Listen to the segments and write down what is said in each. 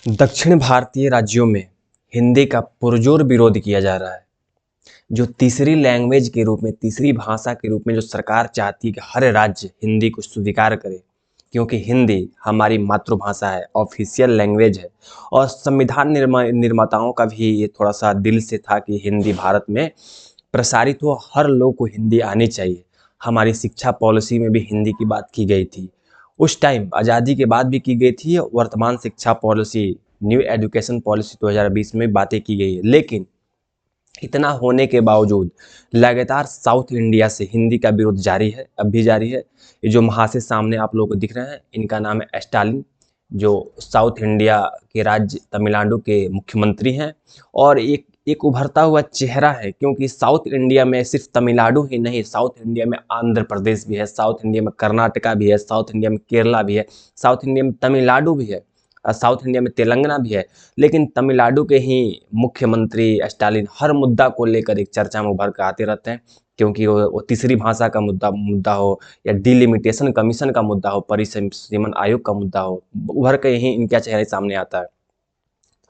दक्षिण भारतीय राज्यों में हिंदी का पुरजोर विरोध किया जा रहा है। जो तीसरी लैंग्वेज के रूप में, तीसरी भाषा के रूप में जो सरकार चाहती है कि हर राज्य हिंदी को स्वीकार करे, क्योंकि हिंदी हमारी मातृभाषा है, ऑफिशियल लैंग्वेज है। और संविधान निर्माताओं का भी ये थोड़ा सा दिल से था कि हिंदी भारत में प्रसारित हो, हर लोग को हिंदी आनी चाहिए। हमारी शिक्षा पॉलिसी में भी हिंदी की बात की गई थी, उस टाइम आज़ादी के बाद भी की गई थी। वर्तमान शिक्षा पॉलिसी, न्यू एजुकेशन पॉलिसी 2020 में बातें की गई है। लेकिन इतना होने के बावजूद लगातार साउथ इंडिया से हिंदी का विरोध जारी है, अब भी जारी है। ये जो महाशय सामने आप लोगों को दिख रहे हैं, इनका नाम है स्टालिन, जो साउथ इंडिया के राज्य तमिलनाडु के मुख्यमंत्री हैं। और एक उभरता हुआ चेहरा है, क्योंकि साउथ इंडिया में सिर्फ तमिलनाडु ही नहीं, साउथ इंडिया में आंध्र प्रदेश भी है, साउथ इंडिया में कर्नाटका भी है, साउथ इंडिया में केरला भी है, साउथ इंडिया में तमिलनाडु भी है, साउथ इंडिया में तेलंगाना भी है। लेकिन तमिलनाडु के ही मुख्यमंत्री स्टालिन हर मुद्दा को लेकर एक चर्चा में उभर कर आते रहते हैं, क्योंकि वो तीसरी भाषा का मुद्दा हो या डिलिमिटेशन कमीशन का मुद्दा हो, परिसीमन आयोग का मुद्दा हो, उभर कर यही इनका चेहरे सामने आता है।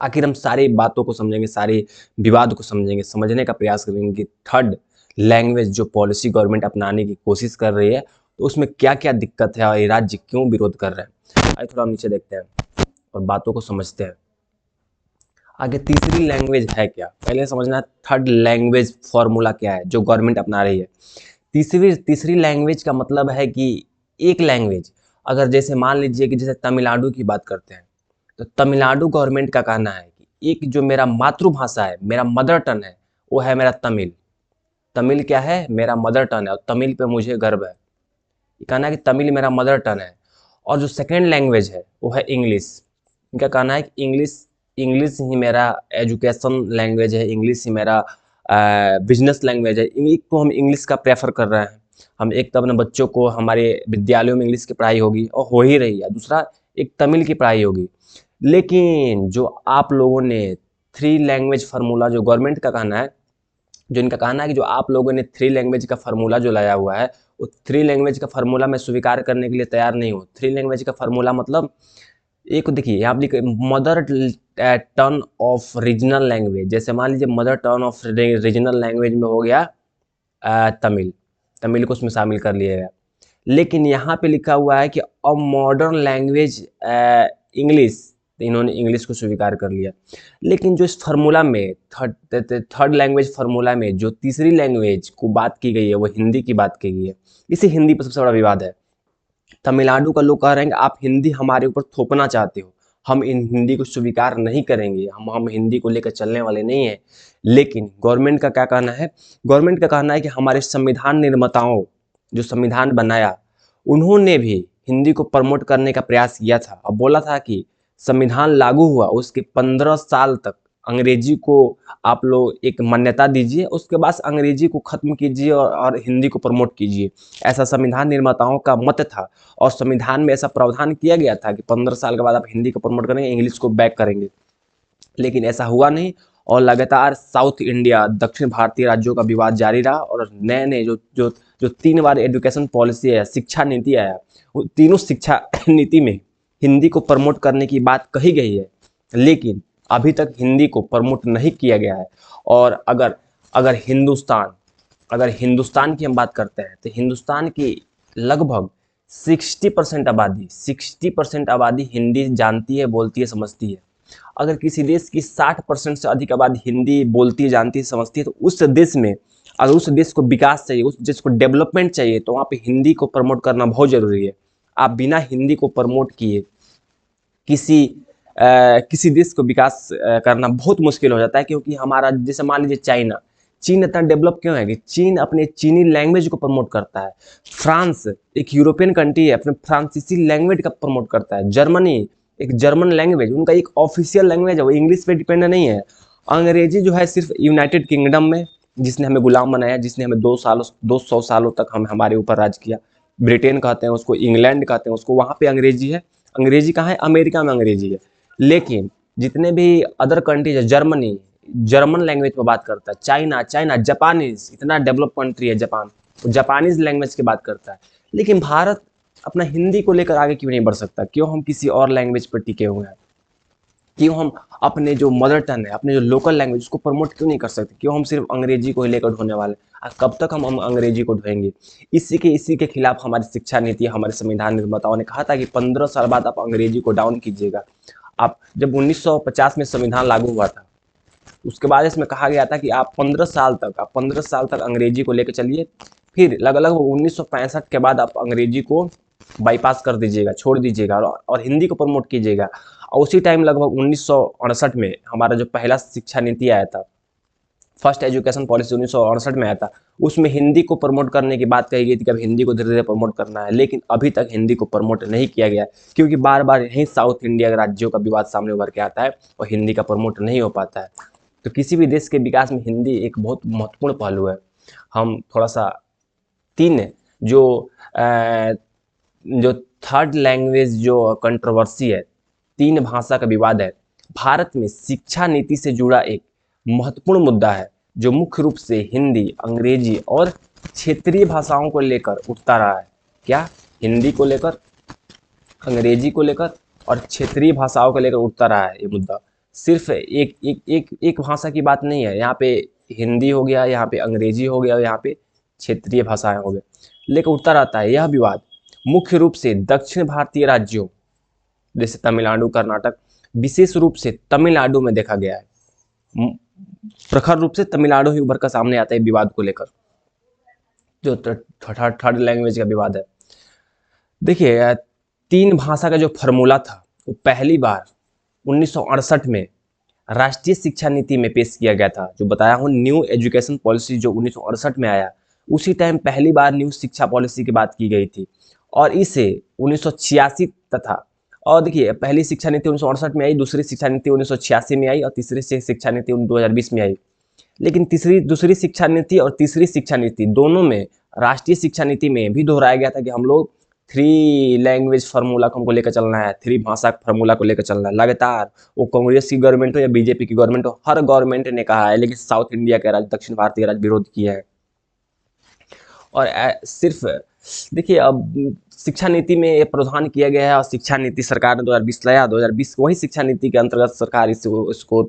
आखिर हम सारी बातों को समझेंगे, सारे विवाद को समझेंगे, समझने का प्रयास करेंगे कि थर्ड लैंग्वेज जो पॉलिसी गवर्नमेंट अपनाने की कोशिश कर रही है, तो उसमें क्या क्या दिक्कत है और ये राज्य क्यों विरोध कर रहे हैं। आइए थोड़ा नीचे देखते हैं और बातों को समझते हैं। आगे तीसरी लैंग्वेज है क्या, पहले समझना है थर्ड लैंग्वेज फॉर्मूला क्या है जो गवर्नमेंट अपना रही है। तीसरी लैंग्वेज का मतलब है कि एक लैंग्वेज, अगर जैसे मान लीजिए कि जैसे तमिलनाडु की बात करते हैं, तो तमिलनाडु गवर्नमेंट का कहना है कि एक जो मेरा मातृभाषा है, मेरा मदर टंग है, वो है मेरा तमिल। तमिल क्या है? मेरा मदर टंग है, और तमिल पे मुझे गर्व है। ये कहना है कि तमिल मेरा मदर टंग है। और जो सेकेंड लैंग्वेज है वो है इंग्लिश। इनका कहना है कि इंग्लिश ही मेरा एजुकेशन लैंग्वेज है, इंग्लिश ही मेरा बिजनेस लैंग्वेज है। एक तो हम इंग्लिश का प्रेफर कर रहे हैं, हम एक तो अपने बच्चों को हमारे विद्यालयों में इंग्लिश की पढ़ाई होगी और हो ही रही है, दूसरा एक तमिल की पढ़ाई होगी। लेकिन जो आप लोगों ने थ्री लैंग्वेज फार्मूला, जो गवर्नमेंट का कहना है, जो इनका कहना है कि जो आप लोगों ने थ्री लैंग्वेज का फार्मूला जो लाया हुआ है, वो थ्री लैंग्वेज का फार्मूला मैं स्वीकार करने के लिए तैयार नहीं हूँ। थ्री लैंग्वेज का फार्मूला मतलब, एक देखिए यहाँ लिखे mother turn off regional language. जैसे मान लीजिए mother turn off regional language में हो गया तमिल, तमिल को उसमें शामिल कर लिया गया। लेकिन यहाँ पे लिखा हुआ है कि अ मॉडर्न लैंग्वेज इंग्लिश, तो इन्होंने इंग्लिश को स्वीकार कर लिया। लेकिन जो इस फार्मूला में थर्ड लैंग्वेज फार्मूला में जो तीसरी लैंग्वेज को बात की गई है, वो हिंदी की बात की गई है। इसी हिंदी पर सबसे बड़ा विवाद है। तमिलनाडु का लोग कह रहे हैं कि आप हिंदी हमारे ऊपर थोपना चाहते हो, हम इन हिंदी को स्वीकार नहीं करेंगे, हम हिंदी को लेकर चलने वाले नहीं हैं। लेकिन गवर्नमेंट का क्या कहना है? गवर्नमेंट का कहना है कि हमारे संविधान निर्माताओं, जो संविधान बनाया, उन्होंने भी हिंदी को प्रमोट करने का प्रयास किया था और बोला था कि संविधान लागू हुआ उसके 15 साल तक अंग्रेजी को आप लोग एक मान्यता दीजिए, उसके बाद अंग्रेजी को खत्म कीजिए और हिंदी को प्रमोट कीजिए। ऐसा संविधान निर्माताओं का मत था, और संविधान में ऐसा प्रावधान किया गया था कि 15 साल के बाद आप हिंदी को प्रमोट करेंगे, इंग्लिश को बैक करेंगे। लेकिन ऐसा हुआ नहीं, और लगातार साउथ इंडिया, दक्षिण भारतीय राज्यों का विवाद जारी रहा। और नए नए जो जो जो 3 बार एजुकेशन पॉलिसी है, शिक्षा नीति आया, वो तीनों शिक्षा नीति में हिंदी को प्रमोट करने की बात कही गई है, लेकिन अभी तक हिंदी को प्रमोट नहीं किया गया है। और अगर अगर हिंदुस्तान की हम बात करते हैं, तो हिंदुस्तान की लगभग 60% आबादी हिंदी जानती है, बोलती है, समझती है। अगर किसी देश की 60% से अधिक आबादी हिंदी बोलती है, जानती है, समझती है, तो उस देश में, अगर उस देश को विकास चाहिए, उस देश को डेवलपमेंट चाहिए, तो वहाँ पे हिंदी को प्रमोट करना बहुत ज़रूरी है। आप बिना हिंदी को प्रमोट किए किसी देश को विकास करना बहुत मुश्किल हो जाता है। क्योंकि हमारा, जैसे मान लीजिए चाइना, चीन इतना डेवलप क्यों है कि चीन अपने चीनी लैंग्वेज को प्रमोट करता है। फ्रांस एक यूरोपियन कंट्री है, अपने फ्रांसीसी लैंग्वेज का प्रमोट करता है। जर्मनी एक जर्मन लैंग्वेज, उनका एक ऑफिशियल लैंग्वेज है, वो इंग्लिश पे डिपेंड नहीं है। अंग्रेजी जो है सिर्फ यूनाइटेड किंगडम में, जिसने हमें गुलाम बनाया, जिसने हमें 200 सालों तक हमारे ऊपर राज किया, ब्रिटेन कहते हैं उसको, इंग्लैंड कहते हैं उसको, वहाँ पे अंग्रेजी है। अंग्रेजी कहाँ है? अमेरिका में अंग्रेजी है। लेकिन जितने भी अदर कंट्रीज है, जर्मनी जर्मन लैंग्वेज पर बात करता है, चाइना जापानीज, इतना डेवलप कंट्री है जापान, वो जापानीज लैंग्वेज की बात करता है। लेकिन भारत अपना हिंदी को लेकर आगे क्यों नहीं बढ़ सकता? क्यों हम किसी और लैंग्वेज पर टिके हुए हैं? क्यों हम अपने जो मदर टंग है, अपने जो लोकल लैंग्वेज उसको प्रमोट क्यों नहीं कर सकते? क्यों हम सिर्फ अंग्रेजी को ही लेकर ढोने वाले? कब तक हम अंग्रेजी को ढोएंगे? इसी के खिलाफ हमारी शिक्षा नीति, हमारे संविधान निर्माताओं ने कहा था कि 15 साल बाद आप अंग्रेजी को डाउन कीजिएगा। आप जब 1950 में संविधान लागू हुआ था, उसके बाद इसमें कहा गया था कि आप 15 साल तक अंग्रेजी को लेकर चलिए, फिर लगभग 1965 के बाद आप अंग्रेजी को बाईपास कर दीजिएगा, छोड़ दीजिएगा और हिंदी को प्रमोट कीजिएगा। और उसी टाइम लगभग 1968 में हमारा जो पहला शिक्षा नीति आया था, फर्स्ट एजुकेशन पॉलिसी 1968 में आया था, उसमें हिंदी को प्रमोट करने की बात कही गई थी कि अब हिंदी को धीरे धीरे प्रमोट करना है, लेकिन अभी तक हिंदी को प्रमोट नहीं किया गया, क्योंकि बार बार यही साउथ इंडिया के राज्यों का विवाद सामने उभर के आता है और हिंदी का प्रमोट नहीं हो पाता है। तो किसी भी देश के विकास में हिंदी एक बहुत महत्वपूर्ण पहलू है। हम थोड़ा सा तीन जो थर्ड लैंग्वेज जो कंट्रोवर्सी है, तीन भाषा का विवाद है, भारत में शिक्षा नीति से जुड़ा एक महत्वपूर्ण मुद्दा है, जो मुख्य रूप से हिंदी, अंग्रेजी और क्षेत्रीय भाषाओं को लेकर उठता रहा है। क्या? हिंदी को लेकर, अंग्रेजी को लेकर और क्षेत्रीय भाषाओं को लेकर उठता रहा है ये मुद्दा। सिर्फ एक भाषा की बात नहीं है, यहाँ पे हिंदी हो गया, यहाँ पे अंग्रेजी हो गया, यहाँ पे क्षेत्रीय भाषाएं हो गए, लेकर उठता रहता है। यह विवाद मुख्य रूप से दक्षिण भारतीय राज्यों जैसे तमिलनाडु, कर्नाटक, विशेष रूप से तमिलनाडु में देखा गया है। प्रखर रूप से तमिलनाडु ही उभर कर सामने आता है विवाद को लेकर, जो थर्ड लैंग्वेज का विवाद है। देखिए, तीन भाषा का जो फॉर्मूला था वो पहली बार 1968 में राष्ट्रीय शिक्षा नीति में पेश किया गया था। जो बताया हूँ, न्यू एजुकेशन पॉलिसी जो 1968 में आया, उसी टाइम पहली बार न्यू शिक्षा पॉलिसी की बात की गई थी और इसे 1986 तथा, और देखिए, पहली शिक्षा नीति 1968 में आई, दूसरी शिक्षा नीति 1986 में आई और तीसरी शिक्षा नीति 2020 में आई। लेकिन दूसरी शिक्षा नीति और तीसरी शिक्षा नीति दोनों में राष्ट्रीय शिक्षा नीति में भी दोहराया गया था कि हम लोग 3 लैंग्वेज फार्मूला को हमको लेकर चलना है, 3 भाषा फार्मूला को लेकर चलना है। लगातार वो कांग्रेस की गवर्नमेंट हो या बीजेपी की गवर्नमेंट हो, हर गवर्नमेंट ने कहा है, लेकिन साउथ इंडिया के राज्य, दक्षिण भारतीय राज्य विरोध किए हैं। और सिर्फ देखिए, अब शिक्षा नीति में ये प्रावधान किया गया है और शिक्षा नीति सरकार ने 2020 लाया, 2020 वही शिक्षा नीति के अंतर्गत सरकार इसको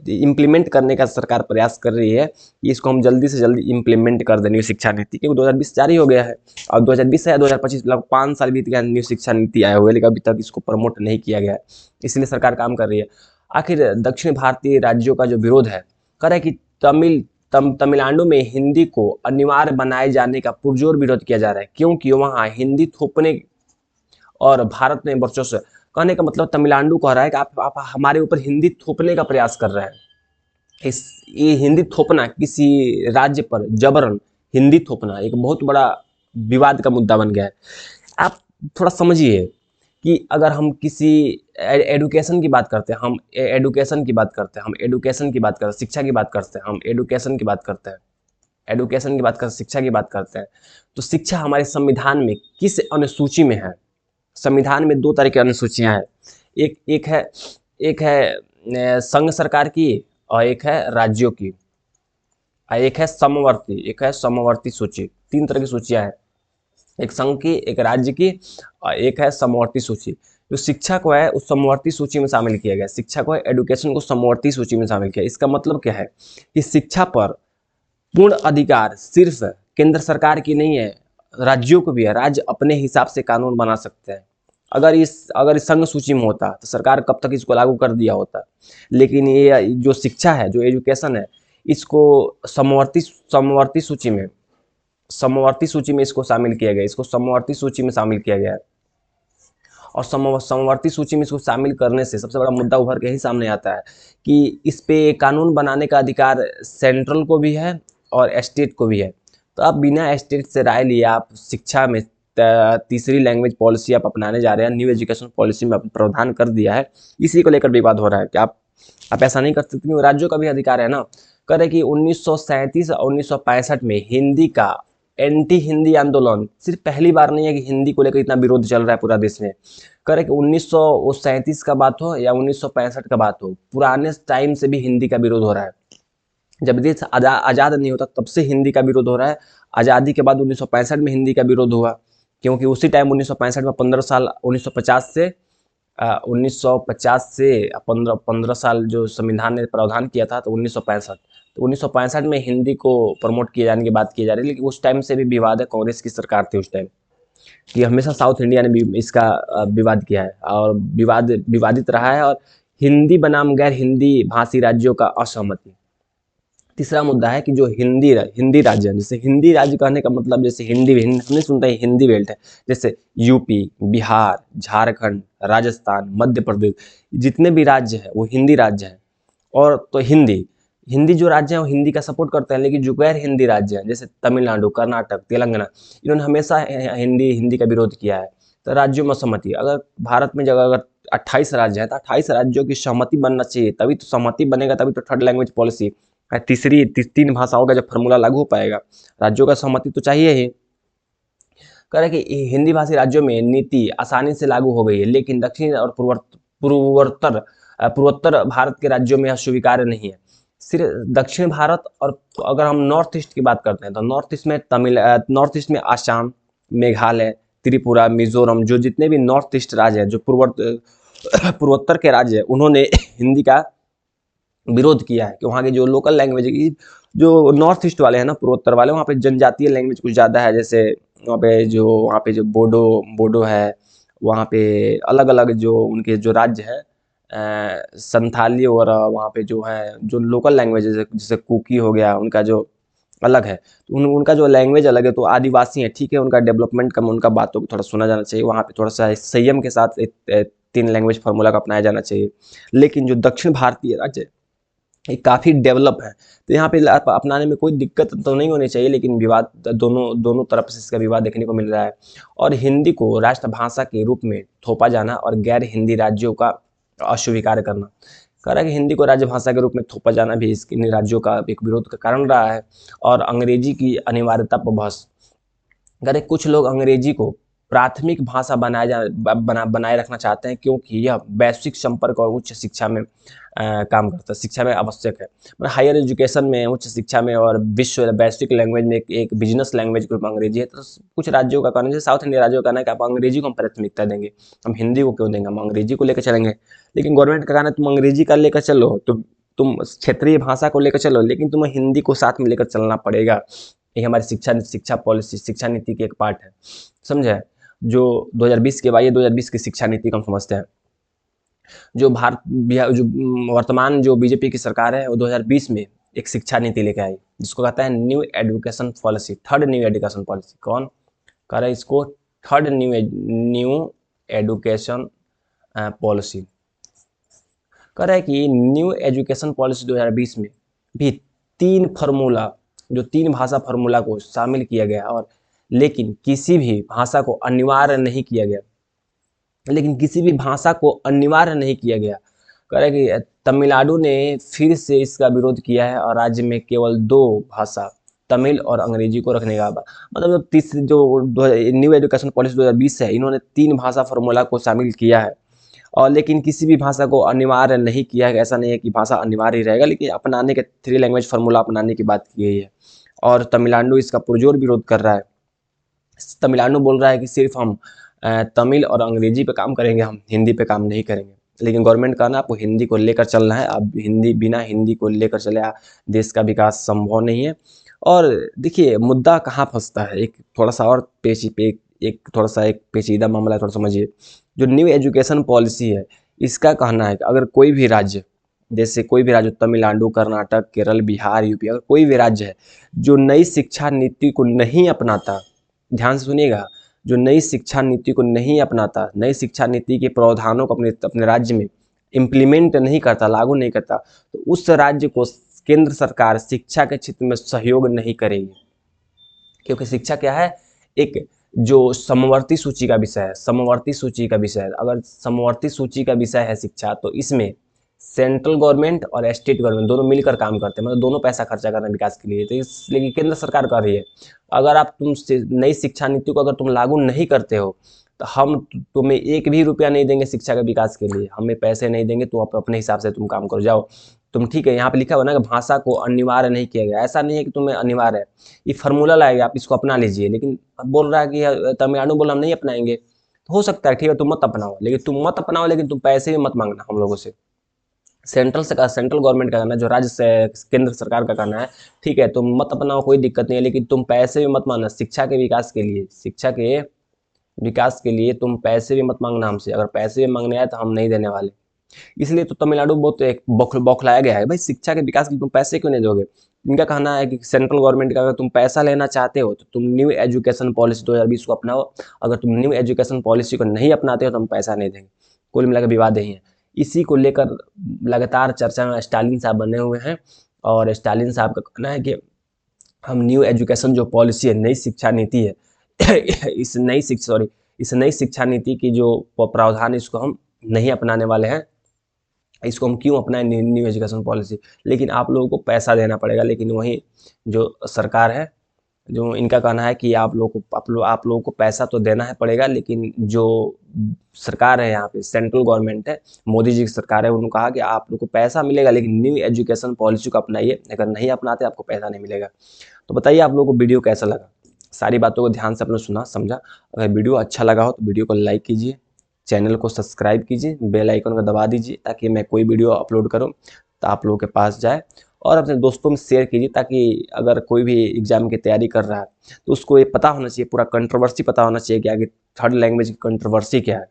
इम्प्लीमेंट करने का सरकार प्रयास कर रही है कि इसको हम जल्दी से जल्दी इम्प्लीमेंट कर दें न्यू शिक्षा नीति, क्योंकि 2020 जारी हो गया है और 2020 से 2025 लगभग 5 साल बीत गया न्यू शिक्षा नीति आए हुए, लेकिन अभी तक इसको प्रमोट नहीं किया गया है, इसलिए सरकार काम कर रही है। आखिर दक्षिण भारतीय राज्यों का जो विरोध है, कह रहा है कि तमिलनाडु में हिंदी को अनिवार्य बनाए जाने का पुरजोर विरोध किया जा रहा है, क्योंकि वहाँ हिंदी थोपने और भारत में वर्चस्व, कहने का मतलब तमिलनाडु कह रहा है कि आप हमारे ऊपर हिंदी थोपने का प्रयास कर रहे हैं। ये हिंदी थोपना, किसी राज्य पर जबरन हिंदी थोपना एक बहुत बड़ा विवाद का मुद्दा बन गया है। आप थोड़ा समझिए कि अगर हम किसी एडुकेशन की बात करते हैं, हम एडुकेशन की बात करते हैं, शिक्षा की बात करते हैं, हम एडुकेशन की बात करते हैं, शिक्षा की बात करते हैं, तो शिक्षा हमारे संविधान में किस अनुसूची में है? संविधान में 2 तरह की अनुसूचियां हैं, एक है संघ सरकार की और एक है राज्यों की, एक है समवर्ती सूची। 3 तरह की सूचियां हैं, एक संघ की, एक राज्य की और एक है समवर्ती सूची। जो शिक्षा को है उस समवर्ती सूची में शामिल किया गया, शिक्षा को है, एडुकेशन को समवर्ती सूची में शामिल किया। इसका मतलब क्या है कि शिक्षा पर पूर्ण अधिकार सिर्फ केंद्र सरकार की नहीं है, राज्यों को भी है। राज्य अपने हिसाब से कानून बना सकते हैं। अगर इस संघ सूची में होता तो सरकार कब तक इसको लागू कर दिया होता, लेकिन ये जो शिक्षा है, जो एजुकेशन है, इसको समवर्ती सूची में इसको शामिल किया गया, है। और समवर्ती सूची में इसको शामिल करने से सबसे बड़ा मुद्दा उभर के ही सामने आता है कि इस पे कानून बनाने का अधिकार सेंट्रल को भी है और स्टेट को भी है। तो आप बिना स्टेट से राय लिए आप शिक्षा में तीसरी लैंग्वेज पॉलिसी आप अपनाने जा रहे हैं, न्यू एजुकेशन पॉलिसी में प्रावधान कर दिया है, इसी को लेकर विवाद हो रहा है कि आप ऐसा नहीं कर सकते, क्योंकि राज्यों का भी अधिकार है ना। कह रहे कि 1937 और 1965 में हिंदी का एंटी हिंदी आंदोलन सिर्फ पहली बार नहीं है कि हिंदी को लेकर इतना विरोध चल रहा है पूरा देश में। कह रहे कि 1937 का बात हो या 1965 का बात हो, पुराने टाइम से भी हिंदी का विरोध हो रहा है। जब देश आज़ाद नहीं होता तब से हिंदी का विरोध हो रहा है। आज़ादी के बाद 1965 में हिंदी का विरोध हुआ, क्योंकि उसी टाइम 1965 में 15 साल 1950 से 1950 से 15 साल जो संविधान ने प्रावधान किया था, तो 1965 में हिंदी को प्रमोट किए जाने की बात की जा रही है। लेकिन उस टाइम से भी विवाद है, कांग्रेस की सरकार थी उस टाइम, कि हमेशा साउथ इंडिया ने भी इसका विवाद किया है और विवादित रहा है। और हिंदी बनाम गैर हिंदी भाषी राज्यों का असहमति। तीसरा मुद्दा है कि जो हिंदी राज्य है, जैसे हिंदी राज्य कहने का मतलब, जैसे हमने सुनते हैं हिंदी बेल्ट है, जैसे यूपी, बिहार, झारखंड, राजस्थान, मध्य प्रदेश, जितने भी राज्य है वो हिंदी राज्य है। और तो हिंदी जो राज्य है वो हिंदी का सपोर्ट करते हैं, लेकिन जो गैर हिंदी राज्य है जैसे तमिलनाडु, कर्नाटक, तेलंगाना, इन्होंने हमेशा हिंदी का विरोध किया है। तो राज्यों में सहमति, अगर भारत में जगह अगर 28 राज्य है तो 28 राज्यों की सहमति बनना चाहिए, तभी तो सहमति बनेगा, तभी तो थर्ड लैंग्वेज पॉलिसी, तीन भाषाओं का जब फॉर्मूला लागू हो पाएगा। राज्यों का सहमति तो चाहिए ही। कह रहे कि हिंदी भाषी राज्यों में नीति आसानी से लागू हो गई है, लेकिन दक्षिण और पूर्वोत्तर भारत के राज्यों में यह स्वीकार्य नहीं है। सिर्फ दक्षिण भारत, और अगर हम नॉर्थ ईस्ट की बात करते हैं तो नॉर्थ ईस्ट में आसाम, मेघालय, त्रिपुरा, मिजोरम, जो जितने भी नॉर्थ ईस्ट राज्य है, जो पूर्वोत्तर के राज्य है, उन्होंने हिंदी का विरोध किया है कि वहाँ की जो लोकल लैंग्वेज, जो नॉर्थ ईस्ट वाले हैं ना, पूर्वोत्तर वाले, वहाँ पे जनजातीय लैंग्वेज कुछ ज़्यादा है। जैसे वहाँ पे जो बोडो है, वहाँ पे अलग अलग जो उनके जो राज्य है, संथाली, और वहाँ पे जो है जो लोकल लैंग्वेज है, जैसे कुकी हो गया, उनका जो अलग है, तो उनका जो लैंग्वेज अलग है। तो आदिवासी है, ठीक है, उनका डेवलपमेंट कम, उनका बातों को थोड़ा सुना जाना चाहिए, वहाँ पे थोड़ा सा संयम के साथ 3 लैंग्वेज फार्मूला का अपनाया जाना चाहिए। लेकिन जो दक्षिण भारतीय राज्य ये काफ़ी डेवलप है, तो यहाँ पे अपनाने में कोई दिक्कत तो नहीं होनी चाहिए, लेकिन विवाद दोनों तरफ से इसका विवाद देखने को मिल रहा है। और हिंदी को राष्ट्रभाषा के रूप में थोपा जाना और गैर हिंदी राज्यों का अस्वीकार करना। कह रहा है कि हिंदी को राज्यभाषा के रूप में थोपा जाना भी इन राज्यों का एक विरोध का कारण रहा है। और अंग्रेजी की अनिवार्यता पर बहस। कह रहे कुछ लोग अंग्रेजी को प्राथमिक भाषा बनाए रखना चाहते हैं, क्योंकि यह वैश्विक संपर्क और उच्च शिक्षा में काम करता है, शिक्षा में आवश्यक है। मतलब हायर एजुकेशन में, उच्च शिक्षा में, और वैश्विक लैंग्वेज में एक बिजनेस लैंग्वेज के रूप में अंग्रेजी है। तो कुछ राज्यों का कहना है, जैसे साउथ इंडिया राज्यों का कहना है कि आप अंग्रेजी को हम प्राथमिकता देंगे, हम हिंदी को क्यों देंगे, हम अंग्रेजी को लेकर चलेंगे। लेकिन गवर्नमेंट का कहना है तुम अंग्रेजी का लेकर चलो, तुम क्षेत्रीय भाषा को लेकर चलो, लेकिन तुम्हें हिंदी को साथ में लेकर चलना पड़ेगा। ये हमारी शिक्षा पॉलिसी, शिक्षा नीति की एक पार्ट है, समझे। जो 2020 के बाद, ये 2020 की शिक्षा नीति को हम समझते हैं। जो वर्तमान जो बीजेपी की सरकार है, वो 2020 में एक शिक्षा नीति लेके आई, जिसको कहता है new education policy, third new education policy. कौन कह रहा है इसको? Third new education policy. कह रहा है कि न्यू एजुकेशन पॉलिसी 2020 में भी 3 फार्मूला, जो 3 भाषा फार्मूला को शामिल किया गया, और लेकिन किसी भी भाषा को अनिवार्य नहीं किया गया। कह रहा है कि तमिलनाडु ने फिर से इसका विरोध किया है और राज्य में केवल 2 भाषा, तमिल और अंग्रेजी को रखने का, मतलब जो न्यू एजुकेशन पॉलिसी 2020 है, इन्होंने 3 भाषा फार्मूला को शामिल किया है, और लेकिन किसी भी भाषा को अनिवार्य नहीं किया है। ऐसा नहीं है कि भाषा अनिवार्य ही रहेगा, लेकिन अपनाने के 3 लैंग्वेज फार्मूला अपनाने की बात की गई है। और तमिलनाडु इसका पुरजोर विरोध कर रहा है। तमिलनाडु बोल रहा है कि सिर्फ हम तमिल और अंग्रेजी पे काम करेंगे, हम हिंदी पे काम नहीं करेंगे। लेकिन गवर्नमेंट का ना, आपको हिंदी को लेकर चलना है, आप बिना हिंदी को लेकर चले देश का विकास संभव नहीं है। और देखिए मुद्दा कहाँ फंसता है, एक थोड़ा सा और एक पेचीदा मामला, थोड़ा समझिए। जो न्यू एजुकेशन पॉलिसी है, इसका कहना है कि अगर कोई भी राज्य, जैसे कोई भी राज्य, तमिलनाडु, कर्नाटक, केरल, बिहार, यूपी, अगर कोई भी राज्य है जो नई शिक्षा नीति को नहीं अपनाता, ध्यान से सुनिएगा, जो नई शिक्षा नीति को नहीं अपनाता, नई शिक्षा नीति के प्रावधानों को अपने राज्य में इम्प्लीमेंट नहीं करता, लागू नहीं करता, तो उस राज्य को केंद्र सरकार शिक्षा के क्षेत्र में सहयोग नहीं करेगी। क्योंकि शिक्षा क्या है? एक जो समवर्ती सूची का विषय है, अगर समवर्ती सूची का विषय है शिक्षा, तो इसमें सेंट्रल गवर्नमेंट और स्टेट गवर्नमेंट दोनों मिलकर काम करते हैं, मतलब दोनों पैसा खर्चा कर रहे हैं विकास के लिए। तो इसलिए केंद्र सरकार कर रही है, अगर आप नई शिक्षा नीति को अगर तुम लागू नहीं करते हो, तो हम तुम्हें 1 भी रुपया नहीं देंगे शिक्षा के विकास के लिए, हमें पैसे नहीं देंगे, तो अपने हिसाब से तुम काम करो, जाओ तुम, ठीक है। यहाँ पे लिखा हुआ ना कि भाषा को अनिवार्य नहीं किया गया, ऐसा नहीं है कि तुम्हें अनिवार्य है, ये फार्मूला लाएगा, आप इसको अपना लीजिए। लेकिन बोल रहा है कि तमिलनाडु बोल हम नहीं अपनाएंगे, तो हो सकता है ठीक है तुम मत अपनाओ, लेकिन तुम पैसे भी मत मांगना हम लोगों से। सेंट्रल गवर्नमेंट का करना है, जो राज्य से केंद्र सरकार का करना है, ठीक है तुम मत अपनाओ, कोई दिक्कत नहीं है, लेकिन तुम पैसे भी मत मांगना। शिक्षा के विकास के लिए तुम पैसे भी मत मांगना हमसे। अगर पैसे भी मांगने आए तो हम नहीं देने वाले। इसलिए तो तमिलनाडु बहुत एक बौखलाया गया है, भाई शिक्षा के विकास के लिए तुम पैसे क्यों नहीं दोगे। इनका कहना है कि सेंट्रल गवर्नमेंट का, अगर तुम पैसा लेना चाहते हो तो तुम न्यू एजुकेशन पॉलिसी 2020 को अपनाओ। अगर तुम न्यू एजुकेशन पॉलिसी को नहीं अपनाते हो तो हम पैसा नहीं देंगे। कुल मिला के विवाद यही है। इसी को लेकर लगातार चर्चा में स्टालिन साहब बने हुए हैं, और स्टालिन साहब का कहना है कि हम न्यू एजुकेशन जो पॉलिसी है, नई शिक्षा नीति है इस नई शिक्षा नीति की जो प्रावधान है, इसको हम नहीं अपनाने वाले हैं। इसको हम क्यों अपनाएं न्यू एजुकेशन पॉलिसी, लेकिन आप लोगों को पैसा देना पड़ेगा। लेकिन वहीं जो सरकार है, जो इनका कहना है कि आप लोगों को पैसा तो देना है पड़ेगा, लेकिन जो सरकार है यहाँ पे, सेंट्रल गवर्नमेंट है, मोदी जी की सरकार है, उन्होंने कहा कि आप लोग को पैसा मिलेगा लेकिन न्यू एजुकेशन पॉलिसी को अपनाइए, अगर नहीं अपनाते आपको पैसा नहीं मिलेगा। तो बताइए आप लोगों को वीडियो कैसा लगा। सारी बातों को ध्यान से आपने सुना समझा। अगर वीडियो अच्छा लगा हो तो वीडियो को लाइक कीजिए, चैनल को सब्सक्राइब कीजिए, बेल आइकन को दबा दीजिए, ताकि मैं कोई वीडियो अपलोड करूँ तो आप लोगों के पास जाए। और अपने दोस्तों में शेयर कीजिए, ताकि अगर कोई भी एग्जाम की तैयारी कर रहा है तो उसको ये पता होना चाहिए, पूरा कंट्रोवर्सी पता होना चाहिए कि आगे थर्ड लैंग्वेज की कंट्रोवर्सी क्या है।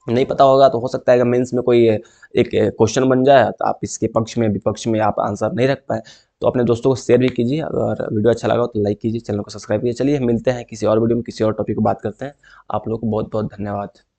नहीं पता होगा तो हो सकता है कि मेंस में कोई एक क्वेश्चन बन जाए तो आप इसके पक्ष में विपक्ष में आप आंसर नहीं रख पाए। तो अपने दोस्तों को शेयर भी कीजिए। अगर वीडियो अच्छा लगा हो तो लाइक कीजिए, चैनल को सब्सक्राइब कीजिए। चलिए मिलते हैं किसी और वीडियो में, किसी और टॉपिक को बात करते हैं। आप लोगों को बहुत बहुत धन्यवाद।